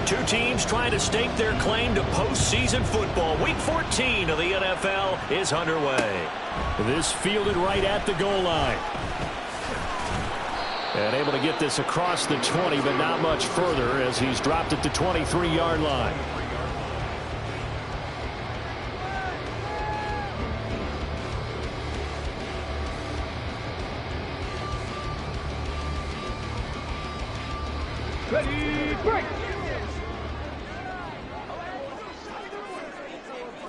Two teams trying to stake their claim to postseason football. Week 14 of the NFL is underway. This fielded right at the goal line. And able to get this across the 20, but not much further as he's dropped it to 23-yard line. Ready, break.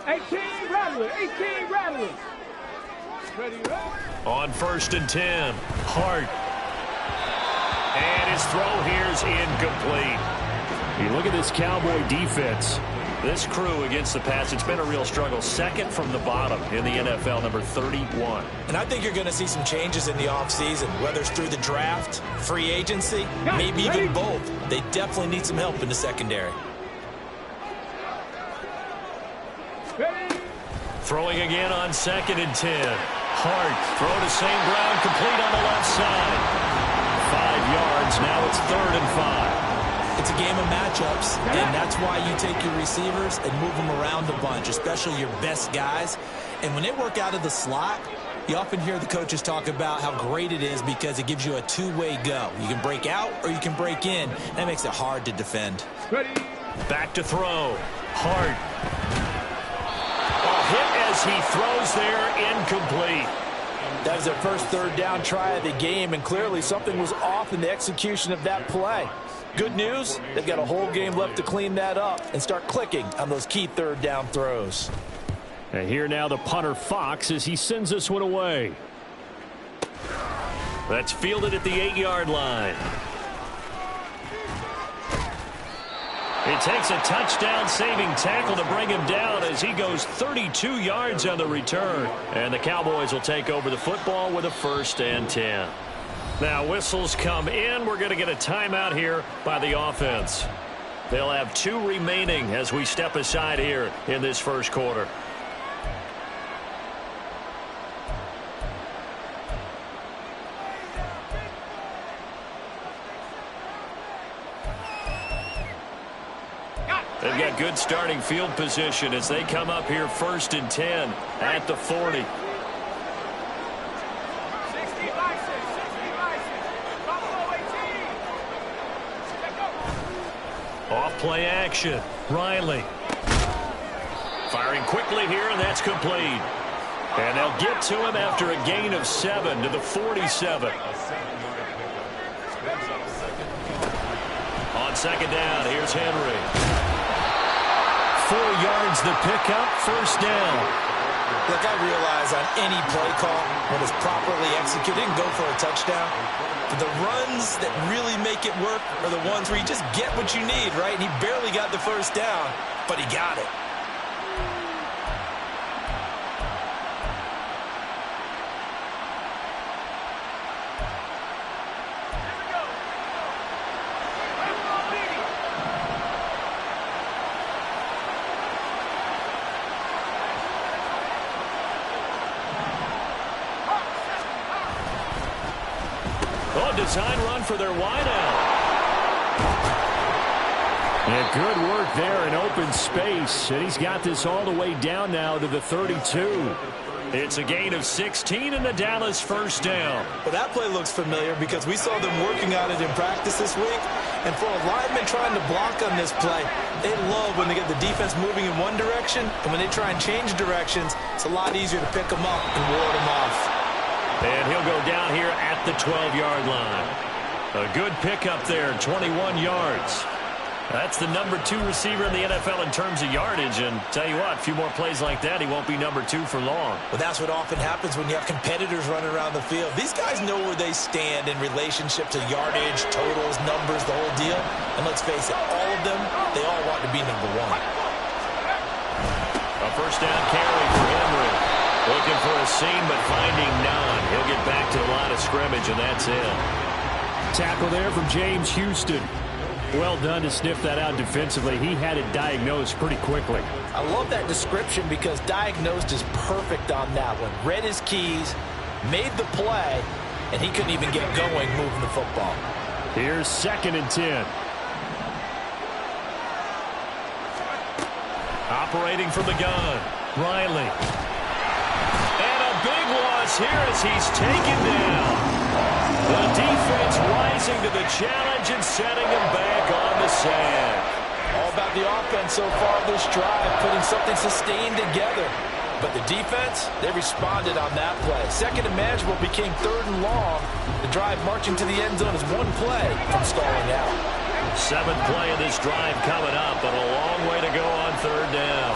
18 rattlers, 18 rattlers. Ready, right. On 1st and 10, Hart. And his throw here is incomplete. You look at this Cowboy defense. This crew against the pass, it's been a real struggle. Second from the bottom in the NFL, number 31. And I think you're going to see some changes in the offseason, whether it's through the draft, free agency, maybe even both. They definitely need some help in the secondary. Throwing again on 2nd and 10. Hart, throw to St. Brown, complete on the left side. 5 yards, now it's 3rd and 5. It's a game of matchups, and that's why you take your receivers and move them around a bunch, especially your best guys. And when they work out of the slot, you often hear the coaches talk about how great it is because it gives you a two-way go. You can break out or you can break in. That makes it hard to defend. Back to throw. Hart. A hit as he throws there, incomplete. That was their first 3rd down try of the game, and clearly something was off in the execution of that play. Good news, they've got a whole game left to clean that up and start clicking on those key 3rd down throws. And here now the punter Fox as he sends this one away. That's fielded at the 8-yard line. It takes a touchdown-saving tackle to bring him down as he goes 32 yards on the return. And the Cowboys will take over the football with a 1st and 10. Now whistles come in. We're going to get a timeout here by the offense. They'll have 2 remaining as we step aside here in this first quarter. They've got good starting field position as they come up here 1st and 10 at the 40. Off play action. Riley. Firing quickly here, and that's complete. And they'll get to him after a gain of 7 to the 47. On 2nd down, here's Henry. 4 yards the pickup, 1st down. Look, I realize on any play call, when it's properly executed, you can go for a touchdown. But the runs that really make it work are the ones where you just get what you need, right? And he barely got the 1st down, but he got it. Design run for their wideout. And good work there in open space. And he's got this all the way down now to the 32. It's a gain of 16 and the Dallas 1st down. Well, that play looks familiar because we saw them working on it in practice this week. And for a lineman trying to block on this play, they love when they get the defense moving in one direction. And when they try and change directions, it's a lot easier to pick them up and ward them off. And he'll go down here at the 12-yard line. A good pickup there, 21 yards. That's the number 2 receiver in the NFL in terms of yardage. And tell you what, a few more plays like that, he won't be number 2 for long. Well, that's what often happens when you have competitors running around the field. These guys know where they stand in relationship to yardage, totals, numbers, the whole deal. And let's face it, all of them, they all want to be number 1. A 1st down carry for Henry. Looking for a seam, but finding none. He'll get back to the line of scrimmage, and that's it. Tackle there from James Houston. Well done to sniff that out defensively. He had it diagnosed pretty quickly. I love that description because diagnosed is perfect on that one. Read his keys, made the play, and he couldn't even get going moving the football. Here's 2nd and 10. Operating from the gun, Riley. And a big loss here as he's taken down. The defense rising to the challenge and setting him back on the sand. All about the offense so far this drive, putting something sustained together. But the defense, they responded on that play. Second and manageable became third and long. The drive marching to the end zone is one play from stalling out. Seventh play of this drive coming up, but a long way to go on third down.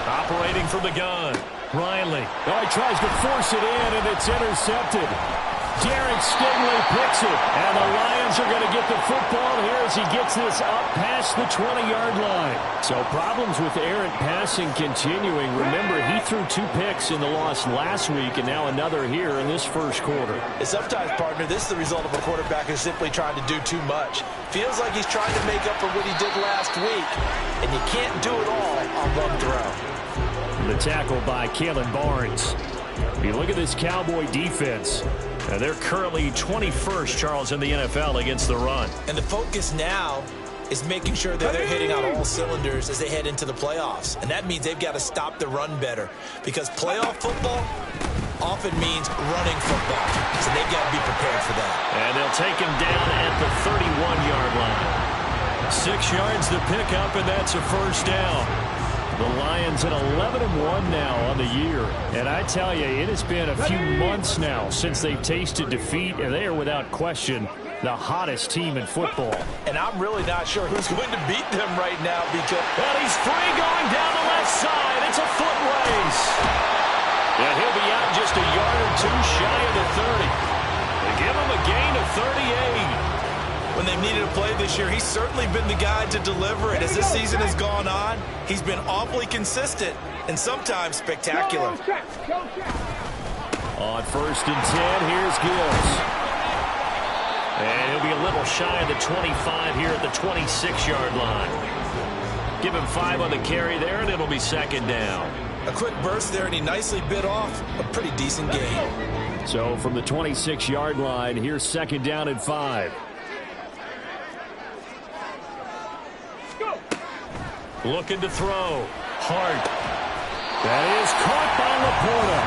Operating from the gun, Riley. Oh, he tries to force it in, and it's intercepted. Derek Stingley picks it, and the Lions are going to get the football here as he gets this up past the 20-yard line. So problems with errant passing continuing. Remember, he threw 2 picks in the loss last week, and now another here in this first quarter. And sometimes, partner, this is the result of a quarterback who's simply trying to do too much. Feels like he's trying to make up for what he did last week, and you can't do it all on one throw. The tackle by Kalen Barnes. You look at this Cowboy defense. They're currently 21st, Charles, in the NFL against the run. And the focus now is making sure that they're hitting on all cylinders as they head into the playoffs. And that means they've got to stop the run better, because playoff football often means running football. So they've got to be prepared for that. And they'll take him down at the 31-yard line. 6 yards to pick up, and that's a first down. The Lions at 11-1 now on the year. And I tell you, it has been a few months now since they've tasted defeat, and they are without question the hottest team in football. And I'm really not sure who's going to beat them right now, because... Well, he's free going down the left side. It's a foot race. And he'll be out just a yard or 2 shy of the 30. They give him a gain of 38. When they've needed a play this year, he's certainly been the guy to deliver it. As this season has gone on, he's been awfully consistent and sometimes spectacular. On first and 10, here's Gibbs. And he'll be a little shy of the 25 here at the 26-yard line. Give him 5 on the carry there, and it'll be second down. A quick burst there, and he nicely bit off a pretty decent gain. So from the 26-yard line, here's second down and 5. Looking to throw. Hart. That is caught by Laporta.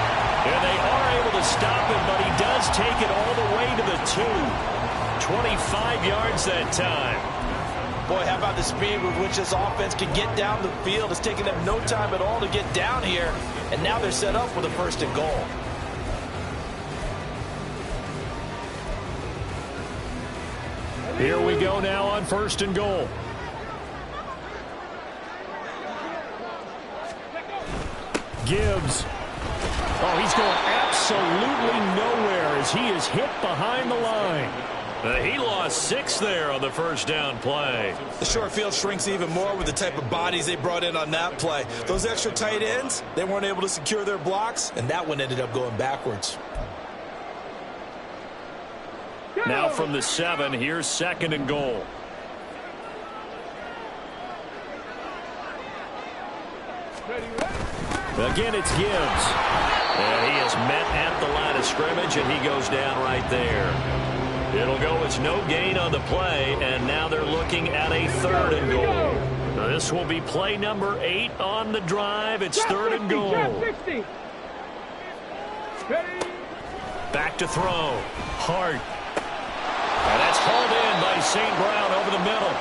And they are able to stop him, but he does take it all the way to the 2. 25 yards that time. Boy, how about the speed with which this offense can get down the field? It's taken them no time at all to get down here, and now they're set up with a first and goal. Here we go now on first and goal. Gibbs. Oh, he's going absolutely nowhere as he is hit behind the line. He lost 6 there on the first down play. The short field shrinks even more with the type of bodies they brought in on that play. Those extra tight ends, they weren't able to secure their blocks, and that one ended up going backwards. Now from the 7, here's second and goal. Again, it's Gibbs. And he is met at the line of scrimmage, and he goes down right there. It'll go as no gain on the play, and now they're looking at a third and goal. This will be play number 8 on the drive. It's third and goal. Back to throw. Hart. And that's hauled in by St. Brown over the middle.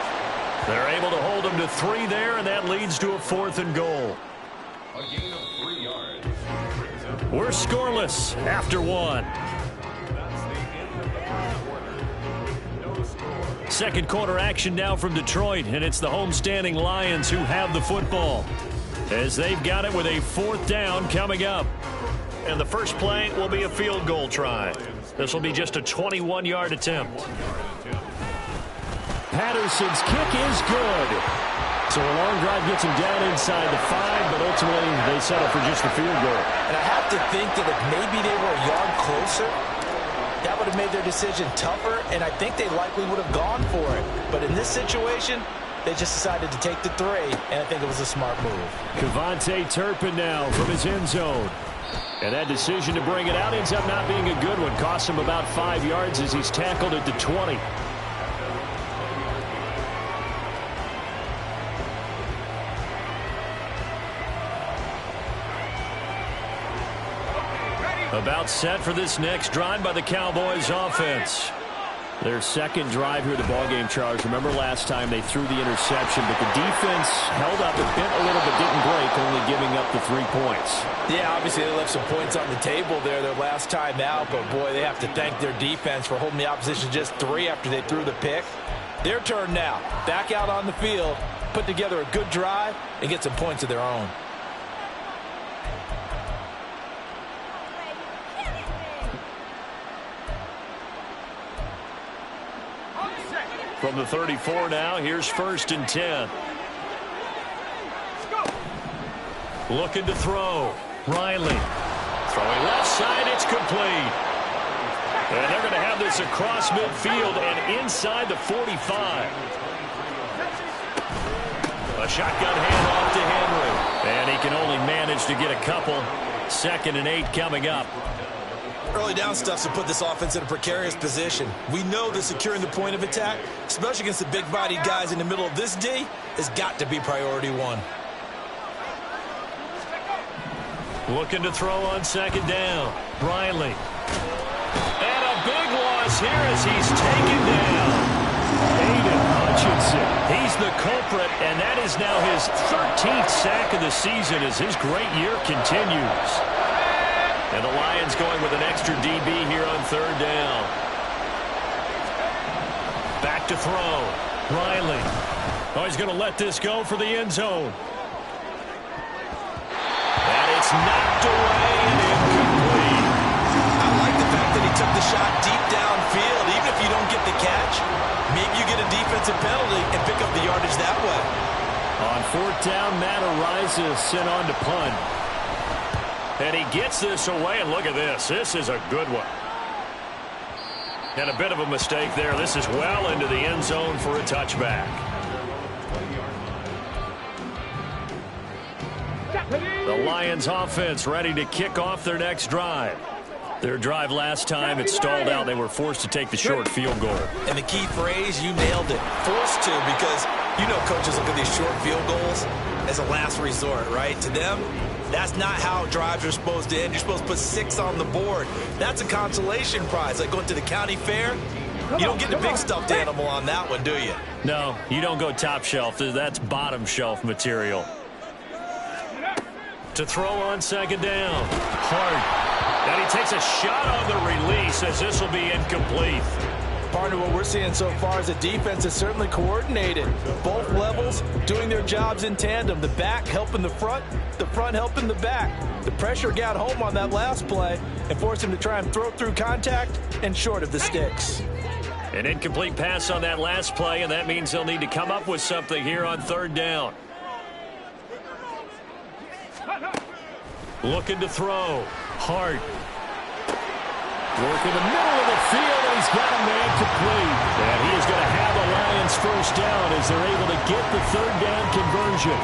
They're able to hold him to 3 there, and that leads to a 4th and goal. A gain of 3 yards. We're scoreless after 1. Second quarter action now from Detroit, and it's the homestanding Lions who have the football as they've got it with a 4th down coming up. And the first play will be a field goal try. This will be just a 21-yard attempt. Patterson's kick is good. So a long drive gets him down inside the 5, but ultimately they settle for just the field goal. And I have to think that if maybe they were a yard closer, that would have made their decision tougher, and I think they likely would have gone for it. But in this situation, they just decided to take the 3, and I think it was a smart move. Kevontae Turpin now from his end zone. And that decision to bring it out ends up not being a good one. Costs him about 5 yards as he's tackled at the 20. About set for this next drive by the Cowboys offense. Their second drive here, the ballgame, Charles. Remember last time they threw the interception, but the defense held up. It bent a little but didn't break, only giving up the 3 points. Yeah, obviously they left some points on the table there their last time out, but boy, they have to thank their defense for holding the opposition just 3 after they threw the pick. Their turn now. Back out on the field, put together a good drive, and get some points of their own. From the 34 now, here's 1st and 10. Looking to throw. Riley. Throwing left side, it's complete. And they're going to have this across midfield and inside the 45. A shotgun handoff to Henry. And he can only manage to get a couple. 2nd and 8 coming up. Early down stuff to put this offense in a precarious position. We know that securing the point of attack, especially against the big-bodied guys in the middle of this D, has got to be priority 1. Looking to throw on 2nd down. Riley. And a big loss here as he's taken down. Aiden Hutchinson. He's the culprit, and that is now his 13th sack of the season as his great year continues. And the Lions going with an extra DB here on 3rd down. Back to throw. Riley. Oh, he's going to let this go for the end zone. And it's knocked away and incomplete. I like the fact that he took the shot deep downfield. Even if you don't get the catch, maybe you get a defensive penalty and pick up the yardage that way. On 4th down, Matt Araiza sent on to punt. And he gets this away, and look at this. This is a good one. And a bit of a mistake there. This is well into the end zone for a touchback. The Lions offense ready to kick off their next drive. Their drive last time, it stalled out. They were forced to take the short field goal. And the key phrase, you nailed it. Forced to, because you know coaches look at these short field goals as a last resort, right? To them, that's not how drives are supposed to end. You're supposed to put 6 on the board. That's a consolation prize. Like going to the county fair, you don't get the big stuffed animal on that one, do you? No, you don't go top shelf. That's bottom shelf material. To throw on 2nd down. Hart. And he takes a shot on the release as this will be incomplete. Part of what we're seeing so far is the defense is certainly coordinated. Both levels doing their jobs in tandem. The back helping the front helping the back. The pressure got home on that last play and forced him to try and throw through contact and short of the sticks. An incomplete pass on that last play, and that means they'll need to come up with something here on 3rd down. Looking to throw. Hart. Work in the middle of the field, and he's got a man complete. And he is going to have the Lions 1st down as they're able to get the 3rd down conversion.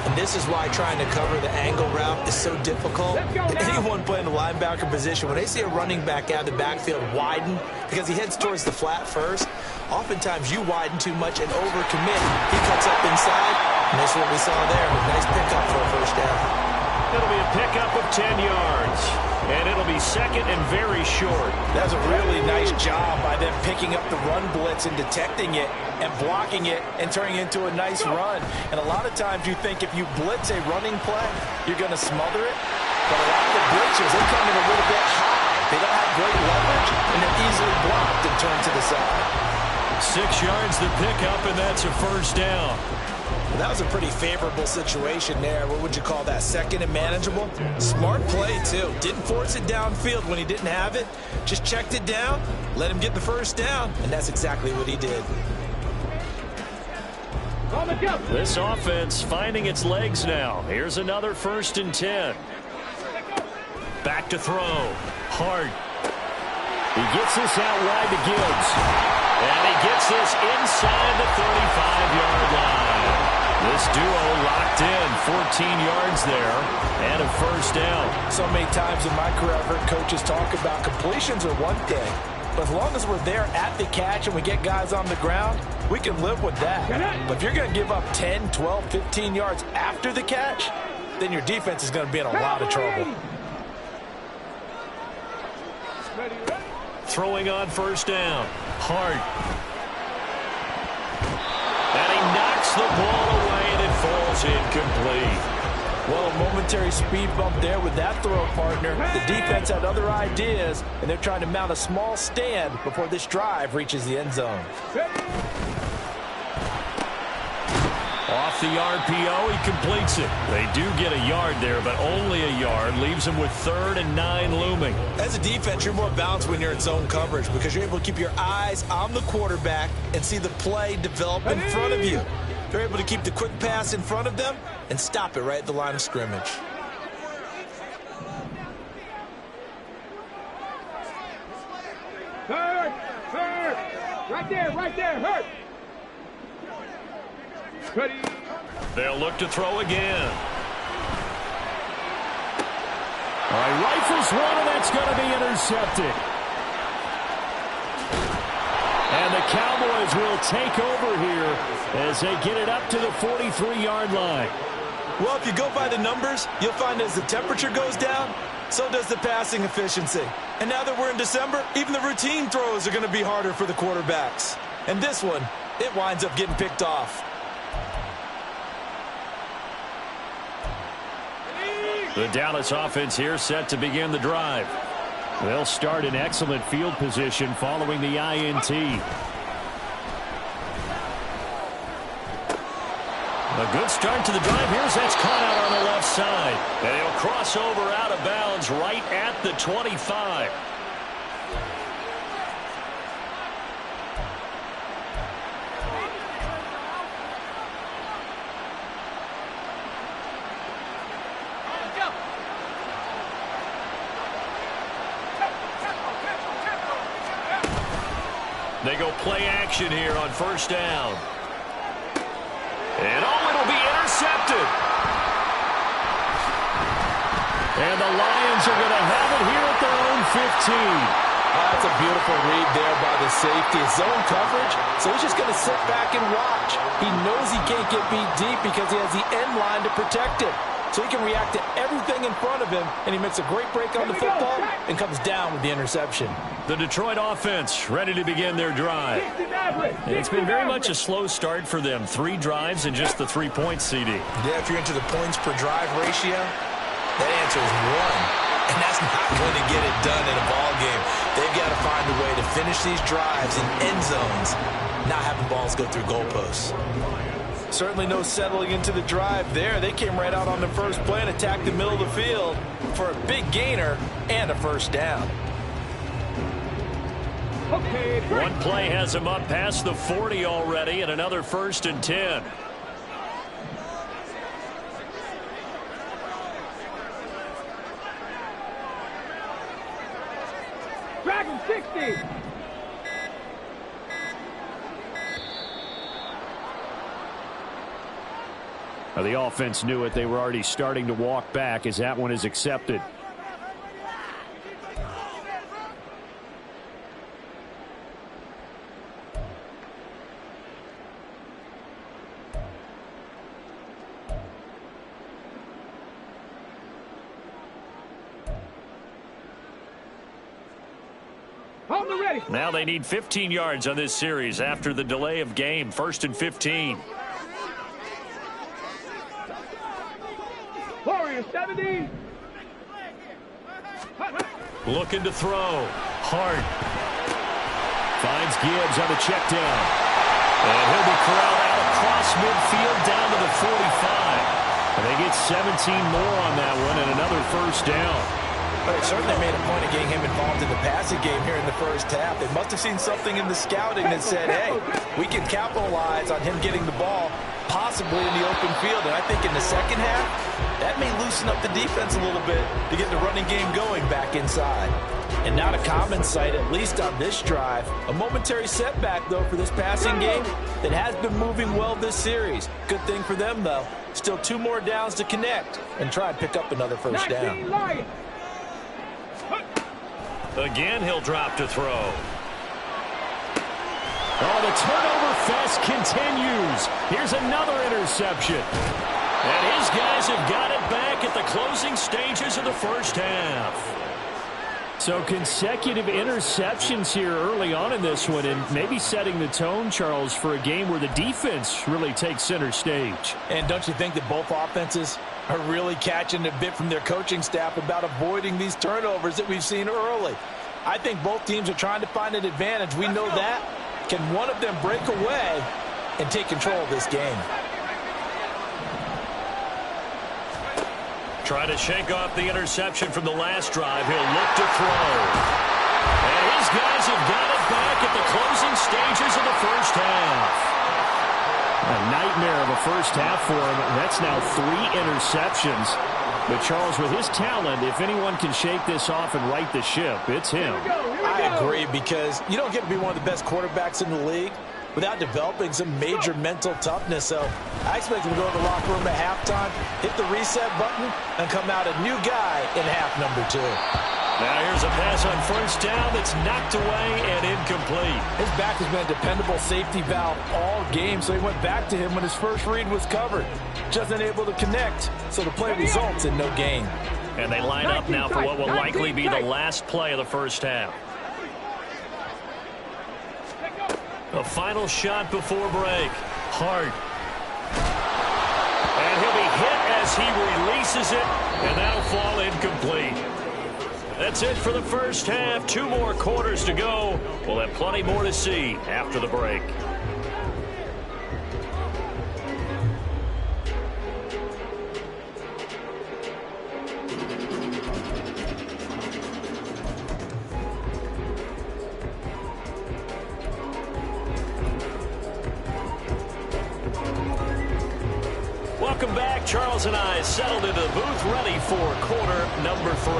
And this is why trying to cover the angle route is so difficult. Anyone playing the linebacker position, when they see a running back out of the backfield widen because he heads towards the flat first, oftentimes you widen too much and overcommit. He cuts up inside, and that's what we saw there. Nice pickup for a 1st down. It'll be a pickup of 10 yards. And it'll be 2nd and very short. That was a really nice job by them picking up the run blitz and detecting it and blocking it and turning it into a nice run. And a lot of times you think if you blitz a running play, you're going to smother it. But a lot of the blitzers, they come in a little bit high. They don't have great leverage, and they're easily blocked and turned to the side. 6 yards the pickup, and that's a 1st down. Well, that was a pretty favorable situation there. What would you call that? 2nd and manageable? Smart play, too. Didn't force it downfield when he didn't have it. Just checked it down, let him get the 1st down, and that's exactly what he did. This offense finding its legs now. Here's another 1st and 10. Back to throw. Hart. He gets this out wide to Gibbs. And he gets this inside the 35-yard line. This duo locked in, 14 yards there, and a 1st down. So many times in my career, I've heard coaches talk about completions are one thing, but as long as we're there at the catch and we get guys on the ground, we can live with that. But if you're going to give up 10, 12, 15 yards after the catch, then your defense is going to be in a lot of trouble. Throwing on first down. Hart. And he knocks the ball away, and it falls incomplete. Well, a momentary speed bump there with that throw, partner. The defense had other ideas, and they're trying to mount a small stand before this drive reaches the end zone. Off the RPO, he completes it. They do get a yard there, but only a yard. Leaves them with 3rd and 9 looming. As a defense, you're more balanced when you're in zone coverage because you're able to keep your eyes on the quarterback and see the play develop in front of you. They're able to keep the quick pass in front of them and stop it right at the line of scrimmage. Hurt! Right there, hurt! Ready? They'll look to throw again. All right, rifles one, and that's going to be intercepted. And the Cowboys will take over here as they get it up to the 43-yard line. Well, if you go by the numbers, you'll find as the temperature goes down, so does the passing efficiency. And now that we're in December, even the routine throws are going to be harder for the quarterbacks. And this one, it winds up getting picked off. The Dallas offense here set to begin the drive. They'll start in excellent field position following the INT. A good start to the drive. Here's that's caught out on the left side. And he'll cross over out of bounds right at the 25. They go play action here on first down. And it'll be intercepted. And the Lions are going to have it here at their own 15. That's a beautiful read there by the safety. Zone coverage, so he's just going to sit back and watch. He knows he can't get beat deep because he has the end line to protect it. So he can react to everything in front of him, and he makes a great break on the football and comes down with the interception. The Detroit offense ready to begin their drive. It's been very much a slow start for them. 3 drives and just the 3 points, CD. Yeah, if you're into the points per drive ratio, that answer is 1. And that's not going to get it done in a ball game. They've got to find a way to finish these drives in end zones, not having balls go through goalposts. Certainly no settling into the drive there. They came right out on the first play and attacked the middle of the field for a big gainer and a first down. One play has him up past the 40 already, and another 1st and 10. Dragon 60! The offense knew it. They were already starting to walk back as that one is accepted. Now they need 15 yards on this series after the delay of game. 1st and 15. Warriors 70. Looking to throw. Hart. Finds Gibbs on the check down. And he'll be corralled out across midfield down to the 45. And they get 17 more on that one and another first down. But it certainly made a point of getting him involved in the passing game here in the first half. They must have seen something in the scouting that said, hey, we can capitalize on him getting the ball possibly in the open field. And I think in the second half, that may loosen up the defense a little bit to get the running game going back inside. And not a common sight, at least on this drive. A momentary setback, though, for this passing game that has been moving well this series. Good thing for them, though. Still 2 more downs to connect and try and pick up another first down. Again, he'll drop to throw. Oh, the turnover fest continues. Here's another interception. And his guys have got it back at the closing stages of the first half. So consecutive interceptions here early on in this one, and maybe setting the tone, Charles, for a game where the defense really takes center stage. And don't you think that both offenses are really catching a bit from their coaching staff about avoiding these turnovers that we've seen early? I think both teams are trying to find an advantage. We know that. Can one of them break away and take control of this game? Try to shake off the interception from the last drive. He'll look to throw. And his guys have got it back at the closing stages of the first half. A nightmare of a first half for him. That's now 3 interceptions. But Charles, with his talent, if anyone can shake this off and right the ship, it's him. I agree, because you don't get to be one of the best quarterbacks in the league without developing some major mental toughness. So I expect him to go to the locker room at halftime, hit the reset button, and come out a new guy in half number 2. Now here's a pass on first down that's knocked away and incomplete. His back has been a dependable safety valve all game, so he went back to him when his first read was covered. Just unable to connect, so the play results in no gain. And they line up now for what will likely be the last play of the first half. The final shot before break. Hart. And he'll be hit as he releases it, and that'll fall incomplete. That's it for the first half. 2 more quarters to go. We'll have plenty more to see after the break. Welcome back. Charles and I settled into the booth, ready for quarter number 3.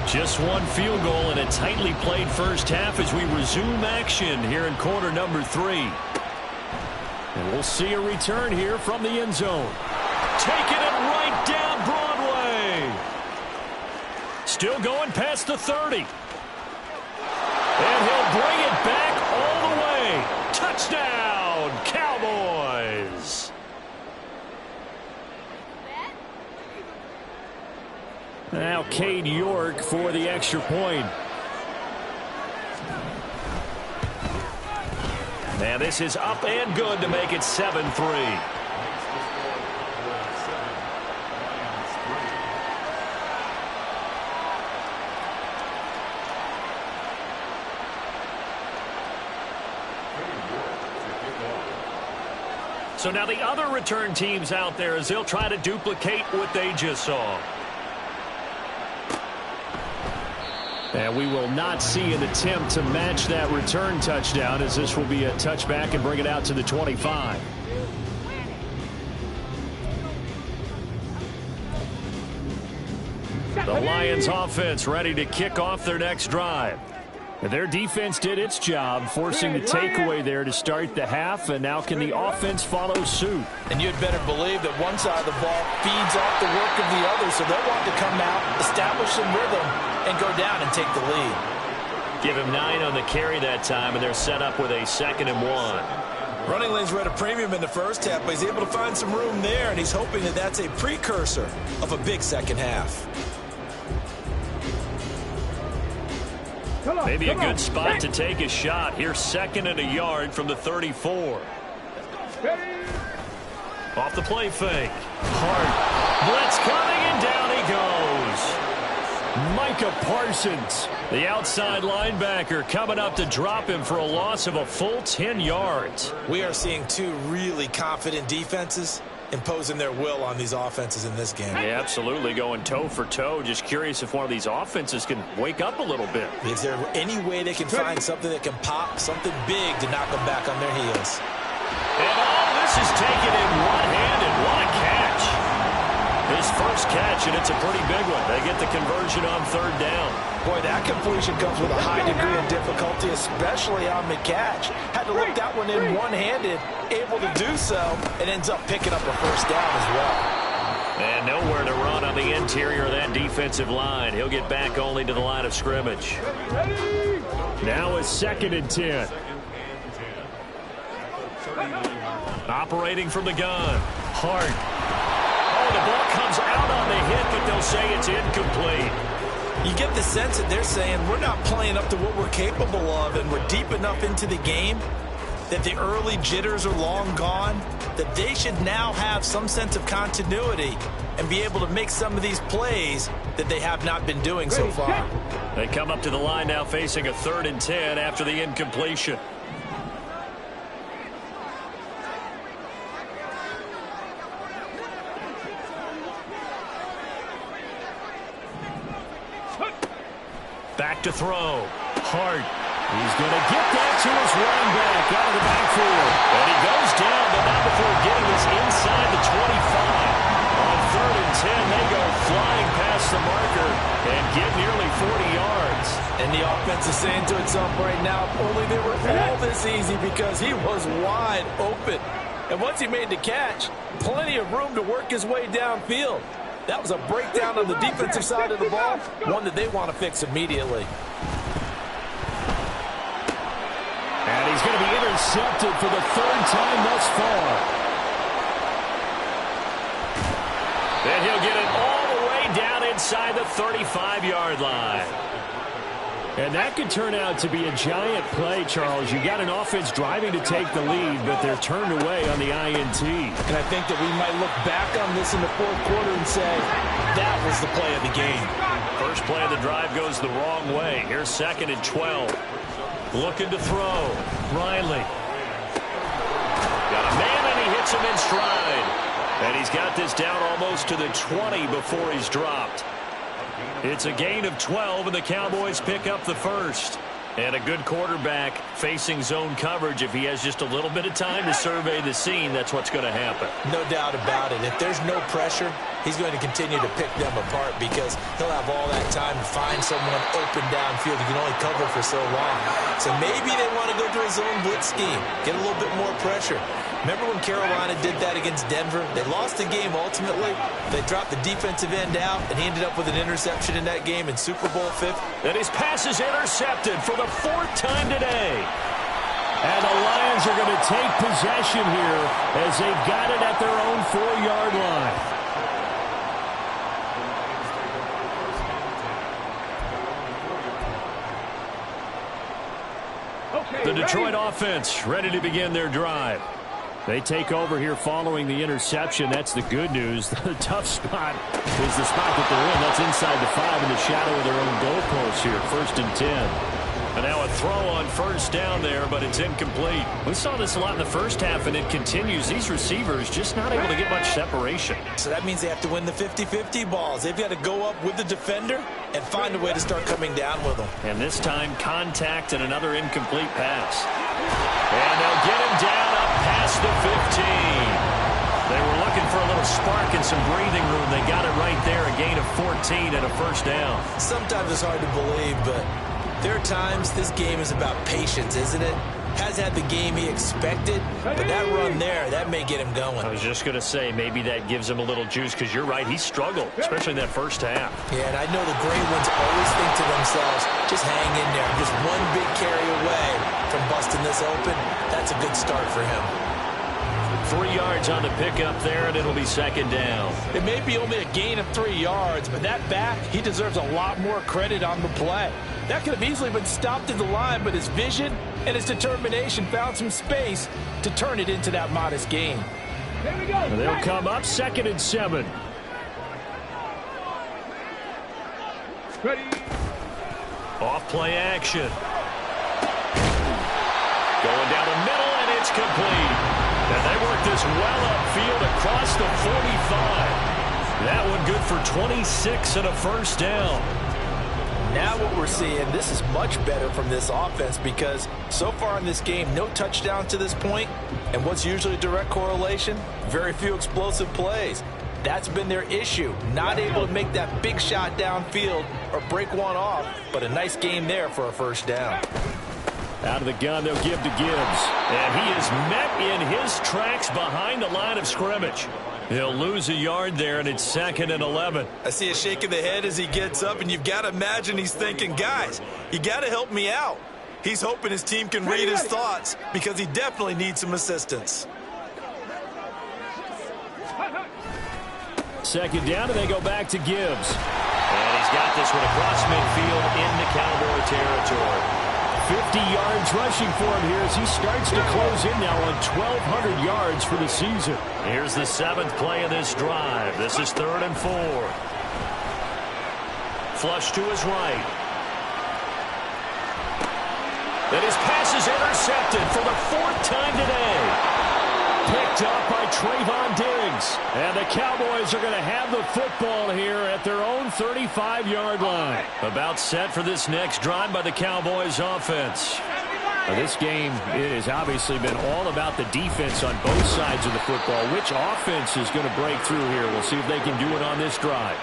Just one field goal in a tightly played first half as we resume action here in quarter number 3. And we'll see a return here from the end zone. Taking it right down Broadway. Still going past the 30. And he'll bring it back all the way. Touchdown, Cowboys. Now Cade York for the extra point. And this is up and good to make it 7-3. So now the other return teams out there as they'll try to duplicate what they just saw. And we will not see an attempt to match that return touchdown, as this will be a touchback and bring it out to the 25. The Lions offense ready to kick off their next drive. And their defense did its job, forcing the takeaway there to start the half, and now can the offense follow suit? And you'd better believe that one side of the ball feeds off the work of the other, so they'll want to come out, establish some rhythm, and go down and take the lead. Give him 9 on the carry that time, and they're set up with a 2nd and 1. Running lanes were at a premium in the first half, but he's able to find some room there, and he's hoping that that's a precursor of a big second half. Maybe a good spot to take a shot. Here's 2nd and a yard from the 34. Off the play fake. Hart. Blitz coming, and down he goes. Micah Parsons, the outside linebacker, coming up to drop him for a loss of a full 10 yards. We are seeing 2 really confident defenses imposing their will on these offenses in this game. Yeah, absolutely, going toe for toe. Just curious if one of these offenses can wake up a little bit. Is there any way they can find something that can pop, something big to knock them back on their heels? And all this is taken in one-handed. What a catch. His first catch, and it's a pretty big one. They get the conversion on 3rd down. Boy, that completion comes with a high degree of difficulty, especially on the catch. Had to look that one in one-handed, able to do so, and ends up picking up a first down as well. And nowhere to run on the interior of that defensive line. He'll get back only to the line of scrimmage. now a 2nd and 10. Operating from the gun. Hart. Oh, the ball comes out on the hit, but they'll say it's incomplete. You get the sense that they're saying we're not playing up to what we're capable of, and we're deep enough into the game that the early jitters are long gone, that they should now have some sense of continuity and be able to make some of these plays that they have not been doing so far. They come up to the line now facing a 3rd and 10 after the incompletion. Back to throw. Hart. He's going to get that to his running back out of the backfield. And he goes down, but not before getting this inside the 25. On 3rd and 10, they go flying past the marker and get nearly 40 yards. And the offense is saying to itself right now, if only they were all this easy, because he was wide open. And once he made the catch, plenty of room to work his way downfield. That was a breakdown on the defensive side of the ball, one that they want to fix immediately. And he's going to be intercepted for the 3rd time thus far. And he'll get it all the way down inside the 35-yard line. And that could turn out to be a giant play, Charles. You got an offense driving to take the lead, but they're turned away on the INT. And I think that we might look back on this in the 4th quarter and say, that was the play of the game. First play of the drive goes the wrong way. Here's 2nd and 12. Looking to throw. Riley. Got a man, and he hits him in stride. And he's got this down almost to the 20 before he's dropped. It's a gain of 12, and the Cowboys pick up the first. And a good quarterback facing zone coverage. If he has just a little bit of time to survey the scene, that's what's going to happen. No doubt about it. If there's no pressure, he's going to continue to pick them apart because he'll have all that time to find someone open downfield. He can only cover for so long. So maybe they want to go to a zone blitz scheme, get a little bit more pressure. Remember when Carolina did that against Denver? They lost the game ultimately. They dropped the defensive end out, and he ended up with an interception in that game in Super Bowl 50. And his pass is intercepted for the 4th time today. And the Lions are going to take possession here as they've got it at their own 4-yard line. The Detroit offense ready to begin their drive. They take over here following the interception. That's the good news. The tough spot is the spot that they're in. That's inside the 5 in the shadow of their own goalpost here. 1st and 10. And now a throw on 1st down there, but it's incomplete. We saw this a lot in the first half, and it continues. These receivers just not able to get much separation. So that means they have to win the 50-50 balls. They've got to go up with the defender and find a way to start coming down with them. And this time, contact and another incomplete pass. And they'll get him down up past the 15. They were looking for a little spark and some breathing room. They got it right there, a gain of 14 and a 1st down. Sometimes it's hard to believe, but there are times this game is about patience, isn't it? Has had the game he expected, but that run there, that may get him going. I was just going to say, maybe that gives him a little juice, because you're right, he struggled, especially in that first half. Yeah, and I know the great ones always think to themselves, just hang in there. Just one big carry away from busting this open. That's a good start for him. 3 yards on the pickup there, and it'll be 2nd down. It may be only a gain of 3 yards, but that back, he deserves a lot more credit on the play. That could have easily been stopped at the line, but his vision and his determination found some space to turn it into that modest gain. There we go. And they'll come up 2nd and 7. Ready. Off play action. Going down the middle, and it's complete. And they work this well upfield across the 45. That one good for 26 and a 1st down. Now what we're seeing, this is much better from this offense because so far in this game, no touchdowns to this point. And what's usually a direct correlation? Very few explosive plays. That's been their issue. Not able to make that big shot downfield or break one off, but a nice game there for a 1st down. Out of the gun, they'll give to Gibbs. And he is met in his tracks behind the line of scrimmage. He'll lose a yard there, and it's 2nd and 11. I see a shake of the head as he gets up, and you've got to imagine he's thinking, guys, you got to help me out. He's hoping his team can read his thoughts because he definitely needs some assistance. Second down, and they go back to Gibbs. And he's got this one across midfield into Cowboy territory. 50 yards rushing for him here as he starts to close in now on 1,200 yards for the season. Here's the 7th play of this drive. This is 3rd and 4. Flush to his right. And his pass is intercepted for the 4th time today. Picked up by Trayvon Diggs. And the Cowboys are going to have the football here at their own 35-yard line. About set for this next drive by the Cowboys offense. Now, this game, it has obviously been all about the defense on both sides of the football. Which offense is going to break through here? We'll see if they can do it on this drive.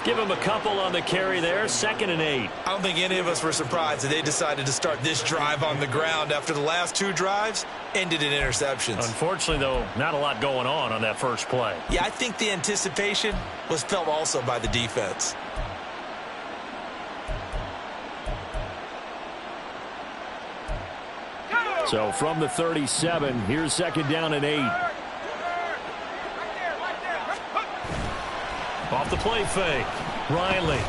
Give him a couple on the carry there. 2nd and 8. I don't think any of us were surprised that they decided to start this drive on the ground after the last 2 drives ended in interceptions. Unfortunately, though, not a lot going on that first play. Yeah, I think the anticipation was felt also by the defense. So from the 37, here's 2nd down and 8. Off the play fake. Riley.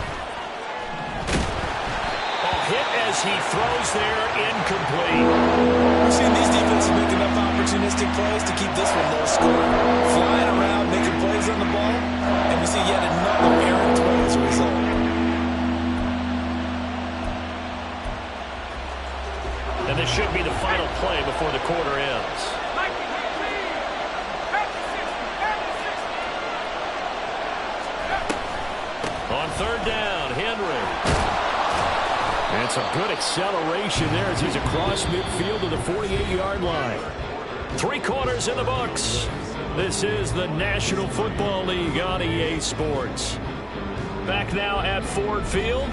Hit as he throws there, incomplete. We've seen these defenses make enough opportunistic plays to keep this one low scoring. Flying around, making plays on the ball, and we see yet another errant throw as a result. And this should be the final play before the quarter ends. On 3rd down, Henry. And some good acceleration there as he's across midfield to the 48-yard line. 3 quarters in the books. This is the National Football League on EA Sports. Back now at Ford Field.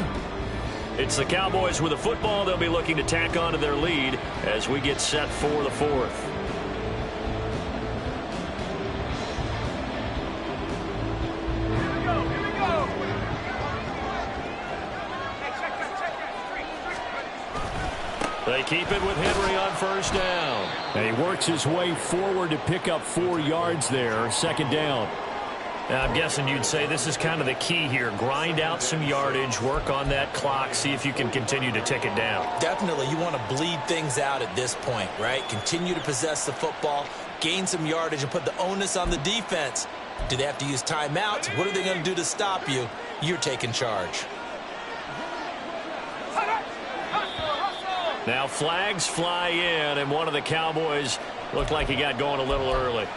It's the Cowboys with the football. They'll be looking to tack on to their lead as we get set for the 4th. They keep it with Henry on 1st down. And he works his way forward to pick up 4 yards there. 2nd down. Now, I'm guessing you'd say this is kind of the key here. Grind out some yardage, work on that clock, see if you can continue to tick it down. Definitely, you want to bleed things out at this point, right? Continue to possess the football, gain some yardage, and put the onus on the defense. Do they have to use timeouts? What are they going to do to stop you? You're taking charge. Now flags fly in, and one of the Cowboys looked like he got going a little early.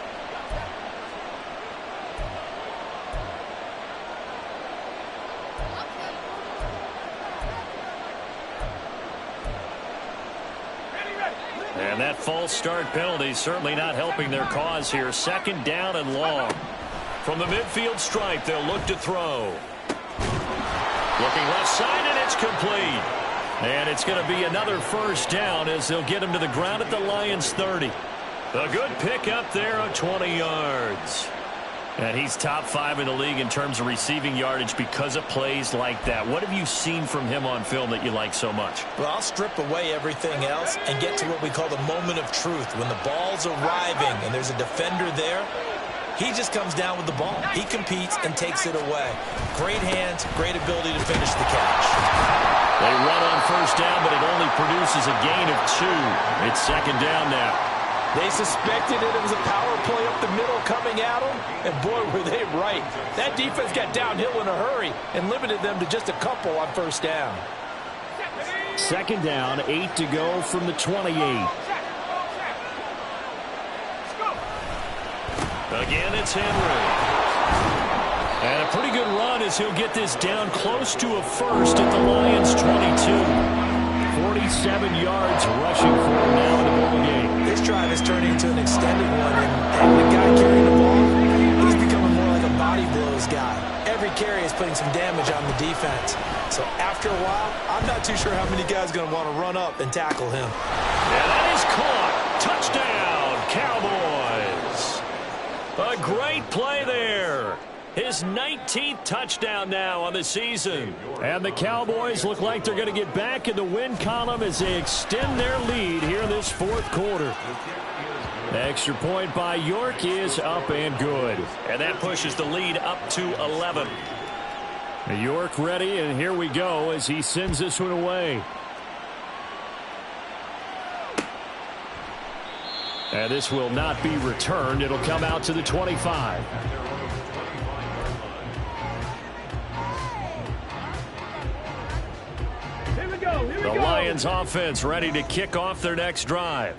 And that false start penalty certainly not helping their cause here. 2nd down and long. From the midfield stripe, they'll look to throw. Looking left side, and it's complete. And it's going to be another 1st down as they'll get him to the ground at the Lions' 30. A good pick up there of 20 yards. And he's top 5 in the league in terms of receiving yardage because of plays like that. What have you seen from him on film that you like so much? Well, I'll strip away everything else and get to what we call the moment of truth. When the ball's arriving and there's a defender there, he just comes down with the ball. He competes and takes it away. Great hands, great ability to finish the catch. They run on 1st down, but it only produces a gain of 2. It's 2nd down now. They suspected it was a power play up the middle coming at them, and boy, were they right. That defense got downhill in a hurry and limited them to just a couple on 1st down. 2nd down, 8 to go from the 28. Again, it's Henry. And a pretty good run as he'll get this down close to a 1st at the Lions' 22. 47 yards rushing for him now in the ball game. This drive is turning into an extended one, and the guy carrying the ball, he's becoming more like a body blows guy. Every carry is putting some damage on the defense. So after a while, I'm not too sure how many guys are going to want to run up and tackle him. And that is caught. Touchdown, Cowboys. A great play there. His 19th touchdown now on the season. And the Cowboys look like they're going to get back in the win column as they extend their lead here in this 4th quarter. Extra point by York is up and good. And that pushes the lead up to 11. York ready, and here we go as he sends this one away. And this will not be returned. It'll come out to the 25. The Lions offense ready to kick off their next drive.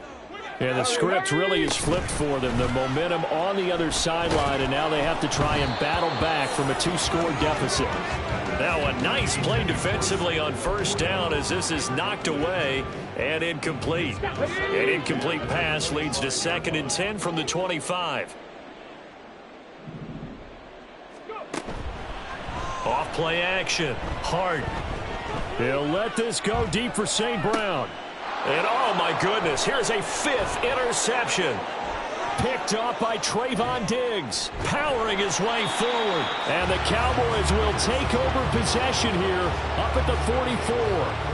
And the script really is flipped for them. The momentum on the other sideline, and now they have to try and battle back from a 2-score deficit. Now a nice play defensively on first down as this is knocked away and incomplete. An incomplete pass leads to 2nd and 10 from the 25. Off play action. Hart. He'll let this go deep for St. Brown. And oh my goodness, here's a 5th interception. Picked up by Trayvon Diggs, powering his way forward. And the Cowboys will take over possession here up at the 44.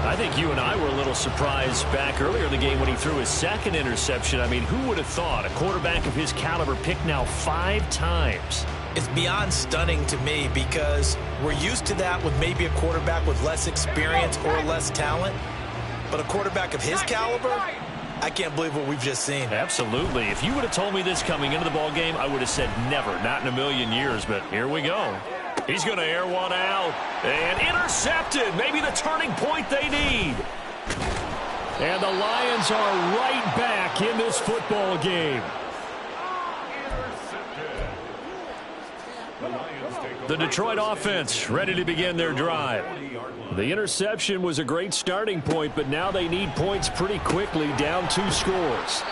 I think you and I were a little surprised back earlier in the game when he threw his 2nd interception. I mean, who would have thought a quarterback of his caliber picked now 5 times? It's beyond stunning to me because we're used to that with maybe a quarterback with less experience or less talent. But a quarterback of his caliber, I can't believe what we've just seen. Absolutely. If you would have told me this coming into the ball game, I would have said never, not in a million years. But here we go. He's going to air one out. And intercepted. Maybe the turning point they need. And the Lions are right back in this football game. The Detroit offense ready to begin their drive. The interception was a great starting point, but now they need points pretty quickly, down 2 scores.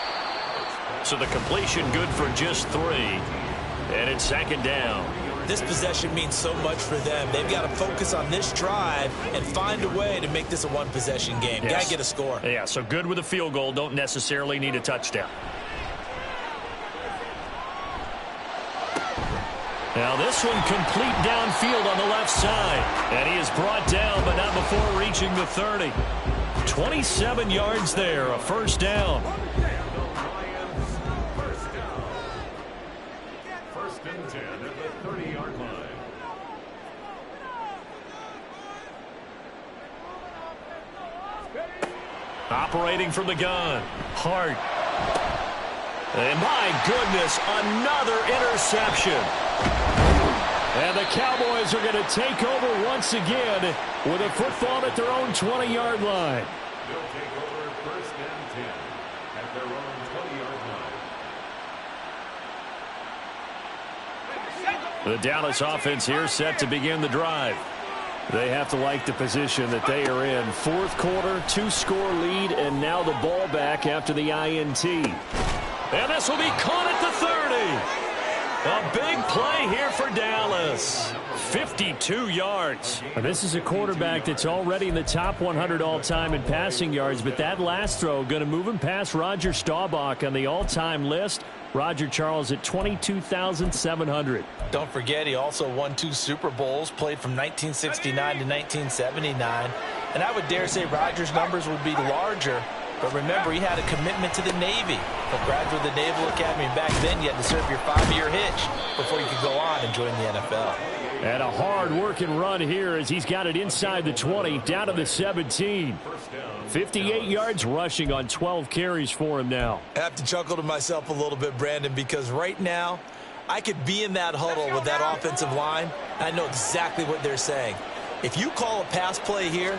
So the completion good for just 3. And it's 2nd down. This possession means so much for them. They've got to focus on this drive and find a way to make this a 1-possession game. Yes. Got to get a score. Yeah, so good with a field goal. Don't necessarily need a touchdown. Now this one complete downfield on the left side. And he is brought down, but not before reaching the 30. 27 yards there, a 1st down. 1st and 10 at the 30-yard line. Operating from the gun. Hart. And my goodness, another interception. And the Cowboys are going to take over once again with a football at their own 20-yard line. They'll take over 1st and 10 at their own 20-yard line. The Dallas offense here set to begin the drive. They have to like the position that they are in. 4th quarter, 2-score lead, and now the ball back after the INT. And this will be caught at the 30. A big play here for Dallas. 52 yards. And this is a quarterback that's already in the top 100 all-time in passing yards, but that last throw going to move him past Roger Staubach on the all-time list. Roger Charles at 22,700. Don't forget, he also won 2 Super Bowls, played from 1969 to 1979. And I would dare say Roger's numbers would be larger. But remember, he had a commitment to the Navy. A graduate of the Naval Academy. Back then, you had to serve your 5-year hitch before you could go on and join the NFL. And a hard-working run here as he's got it inside the 20, down to the 17. 58 yards rushing on 12 carries for him now. I have to chuckle to myself a little bit, Brandon, because right now, I could be in that huddle with that offensive line, and I know exactly what they're saying. If you call a pass play here,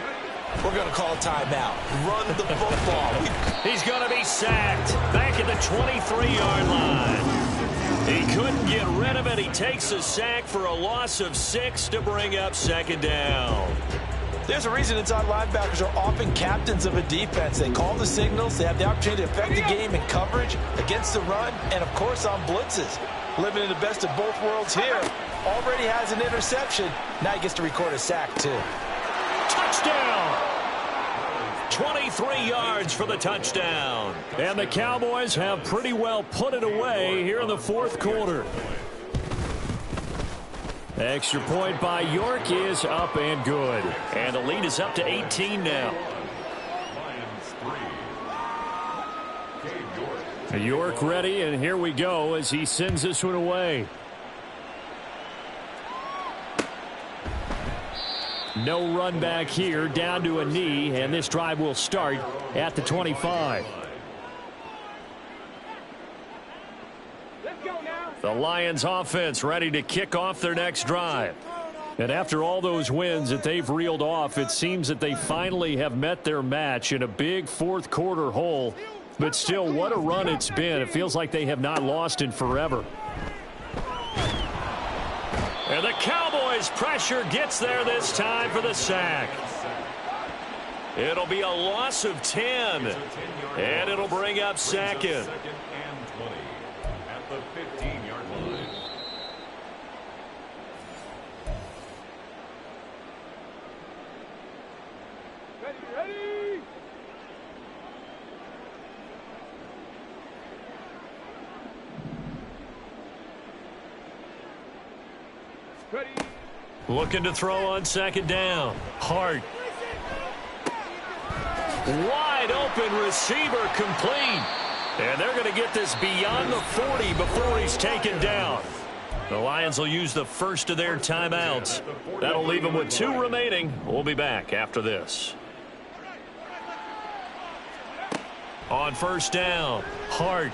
we're going to call a timeout. Run the football. He's going to be sacked back at the 23-yard line. He couldn't get rid of it. He takes a sack for a loss of 6 to bring up 2nd down. There's a reason inside linebackers are often captains of a defense. They call the signals. They have the opportunity to affect the game in coverage, against the run, and, of course, on blitzes. Living in the best of both worlds here. Already has an interception. Now he gets to record a sack, too. Touchdown! 23 yards for the touchdown. And the Cowboys have pretty well put it away here in the 4th quarter. Extra point by York is up and good. And the lead is up to 18 now. Lions 3. York. York ready, and here we go as he sends this one away. No run back here, down to a knee, and this drive will start at the 25. Let's go now. The Lions offense ready to kick off their next drive. And after all those wins that they've reeled off, it seems that they finally have met their match in a big fourth quarter hole. But still, what a run it's been. It feels like they have not lost in forever. And the Cowboys' pressure gets there this time for the sack. It'll be a loss of 10. And it'll bring up second. Second and 20 at the 15-yard line. Ready. Ready. Looking to throw on second down. Hart. Wide open receiver complete. And they're going to get this beyond the 40 before he's taken down. The Lions will use the first of their timeouts. That'll leave them with 2 remaining. We'll be back after this. On first down, Hart.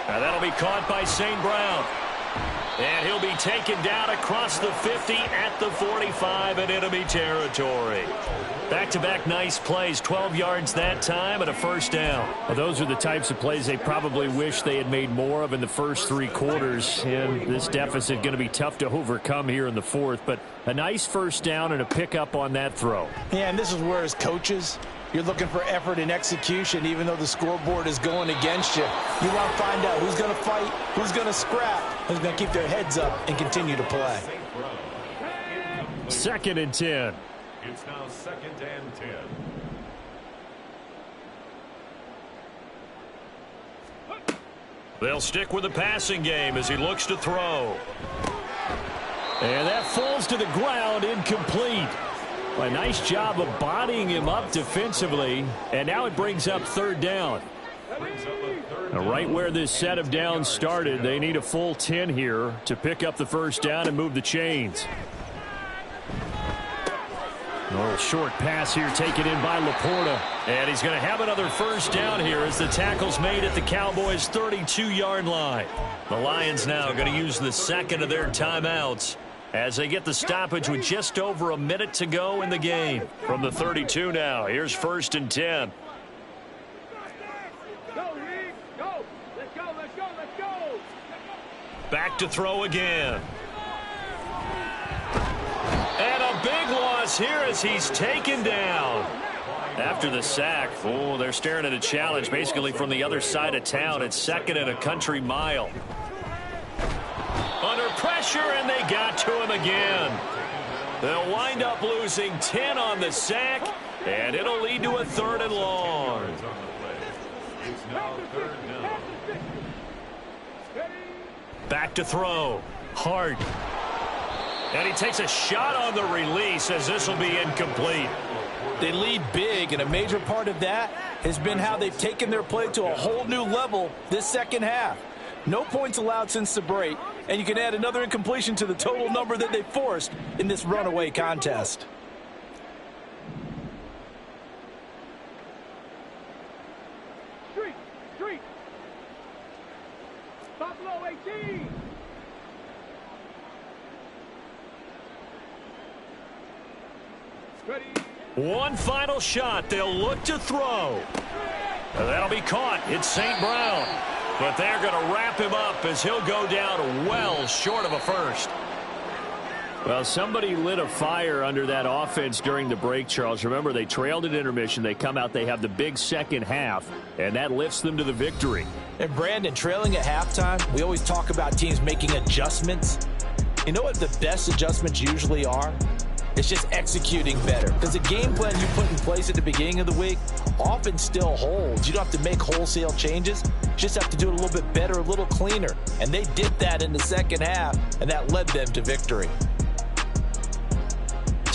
Now that'll be caught by St. Brown. And he'll be taken down across the 50 at the 45 in enemy territory. Back-to-back nice plays, 12 yards that time and a first down. Well, those are the types of plays they probably wish they had made more of in the first 3 quarters. And this deficit going to be tough to overcome here in the fourth. But a nice first down and a pickup on that throw. Yeah, and this is where as coaches, you're looking for effort and execution, even though the scoreboard is going against you. You want to find out who's going to fight, who's going to scrap, who's going to keep their heads up and continue to play. Second and 10. It's now second and 10. They'll stick with the passing game as he looks to throw. And that falls to the ground, incomplete. A nice job of bodying him up defensively. And now it brings up third down. Now right where this set of downs started, they need a full 10 here to pick up the first down and move the chains. A little short pass here taken in by Laporta. And he's going to have another first down here as the tackle's made at the Cowboys' 32-yard line. The Lions now going to use the second of their timeouts as they get the stoppage with just over a minute to go in the game. From the 32 now, here's first and 10. Go, Rick. Go. Let's go. Let's go. Let's go. Back to throw again. And a big loss here as he's taken down. After the sack, they're staring at a challenge basically from the other side of town. It's second and a country mile. Under pressure, and they got to him again. They'll wind up losing 10 on the sack, and it'll lead to a third and long. It's now third down. Back to throw. Hart. And he takes a shot on the release as this will be incomplete. They lead big, and a major part of that has been how they've taken their play to a whole new level this second half. No points allowed since the break, and you can add another incompletion to the total number that they forced in this runaway contest. Street. Buffalo 18. Ready. One final shot. They'll look to throw. That'll be caught. It's St. Brown. But they're going to wrap him up as he'll go down well short of a first. Well, somebody lit a fire under that offense during the break, Charles. Remember, they trailed at intermission. They come out, they have the big second half, and that lifts them to the victory. And Brandon, trailing at halftime, we always talk about teams making adjustments. You know what the best adjustments usually are? It's just executing better. Because the game plan you put in place at the beginning of the week often still holds. You don't have to make wholesale changes. You just have to do it a little bit better, a little cleaner. And they did that in the second half, and that led them to victory.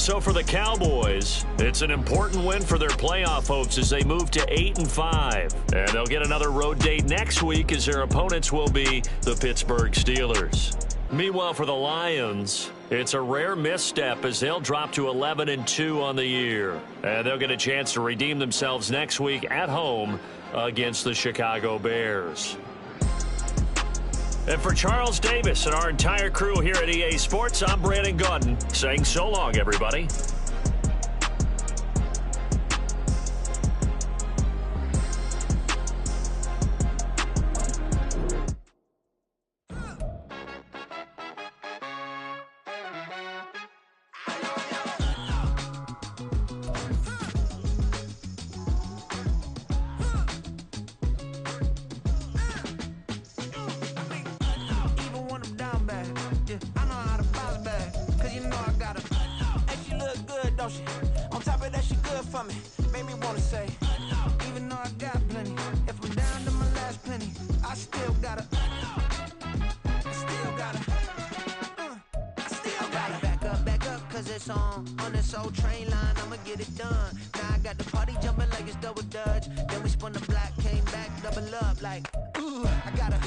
So for the Cowboys, it's an important win for their playoff hopes as they move to 8-5. And they'll get another road date next week as their opponents will be the Pittsburgh Steelers. Meanwhile, for the Lions, it's a rare misstep as they'll drop to 11-2 on the year. And they'll get a chance to redeem themselves next week at home against the Chicago Bears. And for Charles Davis and our entire crew here at EA Sports, I'm Brandon Gaudin saying so long, everybody. On top of that, she good for me. Made me wanna say, even though I got plenty, if I'm down to my last penny, I still gotta. Back up, cause it's on this old train line, I'ma get it done. Now I got the party jumping like it's double dutch. Then we spun the block, came back, double up, like, ooh, I gotta,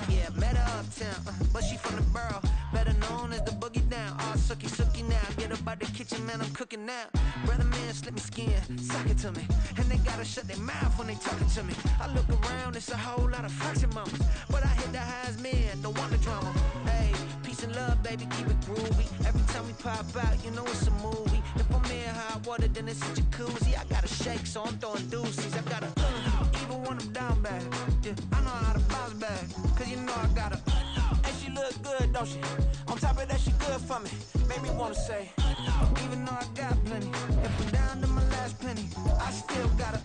yeah, met her uptown, but she from the borough, better known as the boogie down. All sookie now, get up out the kitchen, man, I'm cooking now. Brother man, slip me skin, suck it to me, and they gotta shut their mouth when they talking to me. I look around, it's a whole lot of flirting moments, but I hit the highs, man, don't want the drama. Hey, peace and love, baby, keep it groovy. Every time we pop out, you know it's a movie. If I'm in hot water, then it's a jacuzzi. I gotta shake, so I'm throwing deuces. I gotta, even when I'm down bad, yeah, I know how to bounce back, cause you know I gotta. And she look good, don't she? On top of that, she good for me. Made me wanna say, even though I got plenty, if I'm down to my last penny, I still gotta.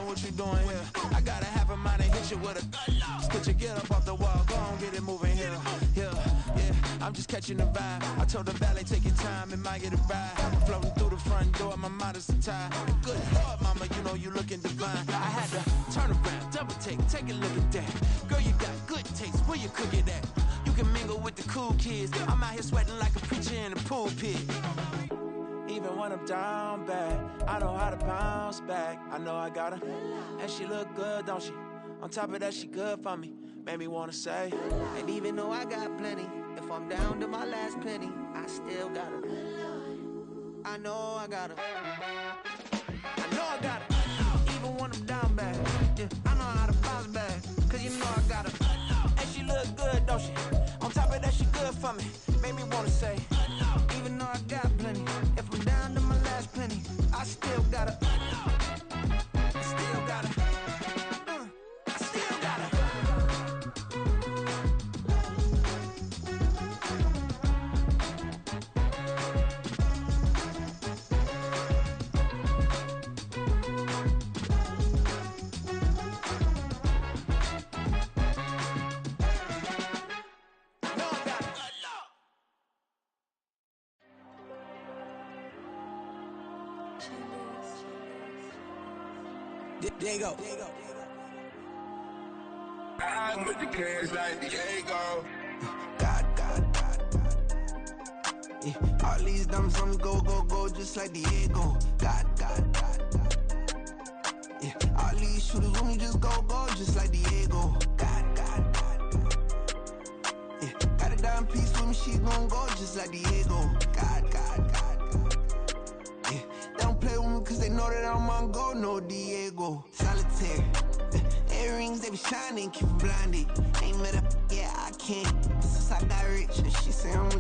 What you doing here? I gotta have a mind to hit you with a stitch you, get up off the wall, go on, get it moving here. Yeah, I'm just catching the vibe. I told the valet, take your time, it might get a ride. Floating through the front door, my mind is tied. Good Lord, mama, you know you looking divine. I had to turn around, double take a look at that. Girl, you got good taste, where you cook it at? You can mingle with the cool kids. I'm out here sweating like a preacher in the pulpit. Even when I'm down bad, I know how to bounce back. I know I gotta. And she look good, don't she? On top of that, she good for me. Made me wanna say. And even though I got plenty, if I'm down to my last penny, I still gotta. I know I gotta. I know I gotta. Even when I'm down bad, yeah, I know how to bounce back, cause you know I gotta. And she look good, don't she? On top of that, she good for me. Made me wanna say. Even though I got plenty, if I'm down to my last penny, I still gotta. I still gotta. I still gotta. Diego. I'm with the Kingz like Diego. God. Yeah. All these dumb songs go, just like Diego. God. Yeah. All these shooters when we just go, just like Diego. God. Yeah. Got a dime piece with me, she gon' go just like Diego. God. Yeah. They don't play with me cause they know that I'm on go, no Diego. Solitaire. Earrings, they be shining, keep blinded. Ain't met up, yeah, I can't. Since I got rich, and she say I'm